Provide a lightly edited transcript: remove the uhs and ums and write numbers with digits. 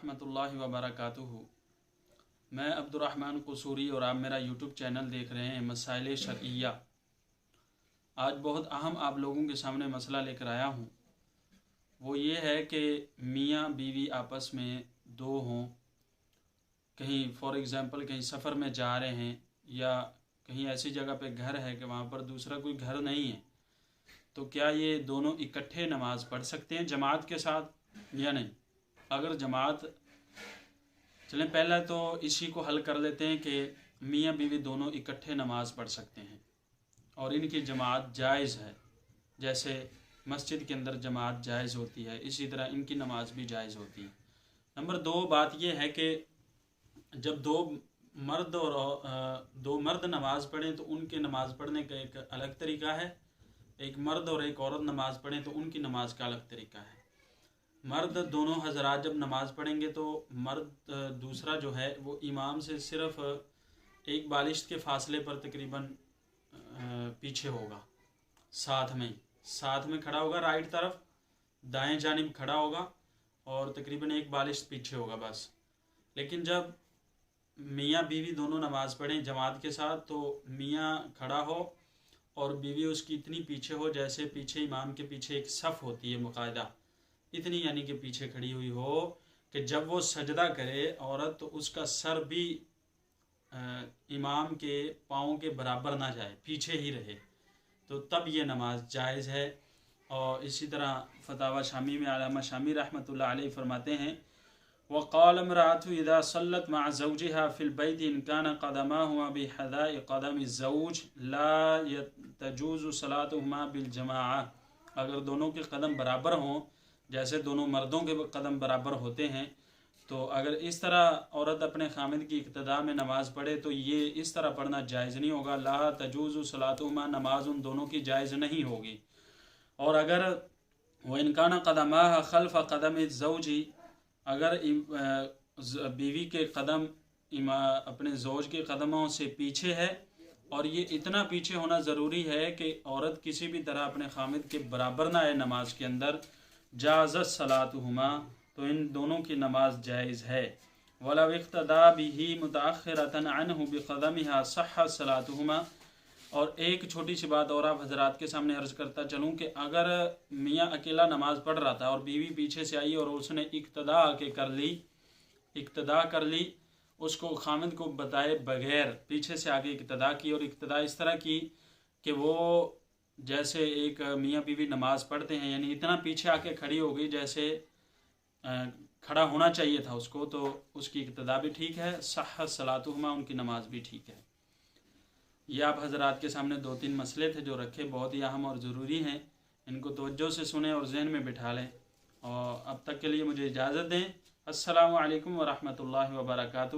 वरहमतुल्लाहि वबरकातुहू। मैं अब्दुर्रहमान क़सूरी और आप मेरा यूट्यूब चैनल देख रहे हैं मसाइल शरइया। आज बहुत अहम आप लोगों के सामने मसला लेकर आया हूँ। वो ये है कि मियाँ बीवी आपस में दो हों, कहीं फॉर एग्ज़ाम्पल कहीं सफ़र में जा रहे हैं या कहीं ऐसी जगह पे घर है कि वहाँ पर दूसरा कोई घर नहीं है, तो क्या ये दोनों इकट्ठे नमाज़ पढ़ सकते हैं जमात के साथ या नहीं। अगर जमात, चलें पहला तो इसी को हल कर लेते हैं कि मियाँ बीवी दोनों इकट्ठे नमाज़ पढ़ सकते हैं और इनकी जमात जायज़ है। जैसे मस्जिद के अंदर जमात जायज़ होती है, इसी तरह इनकी नमाज भी जायज़ होती है। नंबर दो बात यह है कि जब दो मर्द नमाज़ पढ़ें तो उनके नमाज़ पढ़ने का एक अलग तरीका है, एक मर्द और एक औरत नमाज़ पढ़ें तो उनकी नमाज का अलग तरीका है। मर्द दोनों हजरात जब नमाज़ पढ़ेंगे तो मर्द दूसरा जो है वो इमाम से सिर्फ एक बालिश के फासले पर तकरीबन पीछे होगा, साथ में खड़ा होगा, राइट तरफ दाएं जानिब खड़ा होगा और तकरीबन एक बालिश पीछे होगा बस। लेकिन जब मियाँ बीवी दोनों नमाज़ पढ़ें जमात के साथ तो मियाँ खड़ा हो और बीवी उसकी इतनी पीछे हो जैसे पीछे इमाम के पीछे एक सफ़ होती है मुकायदा, इतनी यानी कि पीछे खड़ी हुई हो कि जब वो सजदा करे औरत तो उसका सर भी इमाम के पाँव के बराबर ना जाए, पीछे ही रहे, तो तब ये नमाज जायज़ है। और इसी तरह फतावा शामी में अल्लामा शामी रहमतुल्लाह अलैह फरमाते हैं, वक़ाल इम्राअतु इज़ा सल्लत मअ ज़ौजिहा फ़िल बैत इन कान क़दमाहुमा बिहदाइ क़दमि ज़ौज ला तजूज़ु सलातुहुमा बिल जमाआ। अगर दोनों के कदम बराबर हों, जैसे दोनों मर्दों के कदम बराबर होते हैं, तो अगर इस तरह औरत अपने खामिद की इक़्तिदा में नमाज़ पढ़े तो ये इस तरह पढ़ना जायज़ नहीं होगा। ला तजूज़ु सलातुहुमा, नमाज उन दोनों की जायज़ नहीं होगी। और अगर वह इनकाना क़दमाहा खल्फ़ क़दम ज़ौजी, अगर बीवी के कदम अपने ज़ौज के कदमों से पीछे है और ये इतना पीछे होना ज़रूरी है कि औरत किसी भी तरह अपने खामिद के बराबर ना आए नमाज के अंदर, जाज़त सलातुहुमा, तो इन दोनों की नमाज जायज़ है। वलव इक़्तदा बिही मुतअख़्खिरतन अन्हु बिक़दमिहा सह्हत सलातुहुमा। और एक छोटी सी बात और आप हजरात के सामने अर्ज़ करता चलूँ कि अगर मियाँ अकेला नमाज़ पढ़ रहा था और बीवी पीछे से आई और उसने इक़्तिदा आके कर ली, उसको खामिद को बताए बगैर पीछे से आगे इक़्तिदा की, और इक़्तिदा इस तरह की कि वो जैसे एक मियाँ बीवी नमाज़ पढ़ते हैं यानी इतना पीछे आके खड़ी हो गई जैसे खड़ा होना चाहिए था उसको, तो उसकी इक़्तिदा भी ठीक है, सह्हत सलातुहुमा, उनकी नमाज भी ठीक है। ये आप हजरात के सामने दो तीन मसले थे जो रखे, बहुत ही अहम और ज़रूरी हैं, इनको तवज्जो से सुने और जहन में बिठा लें। और अब तक के लिए मुझे इजाज़त दें। अस्सलामु अलैकुम वरहमतुल्लाहि वबरकातुहू।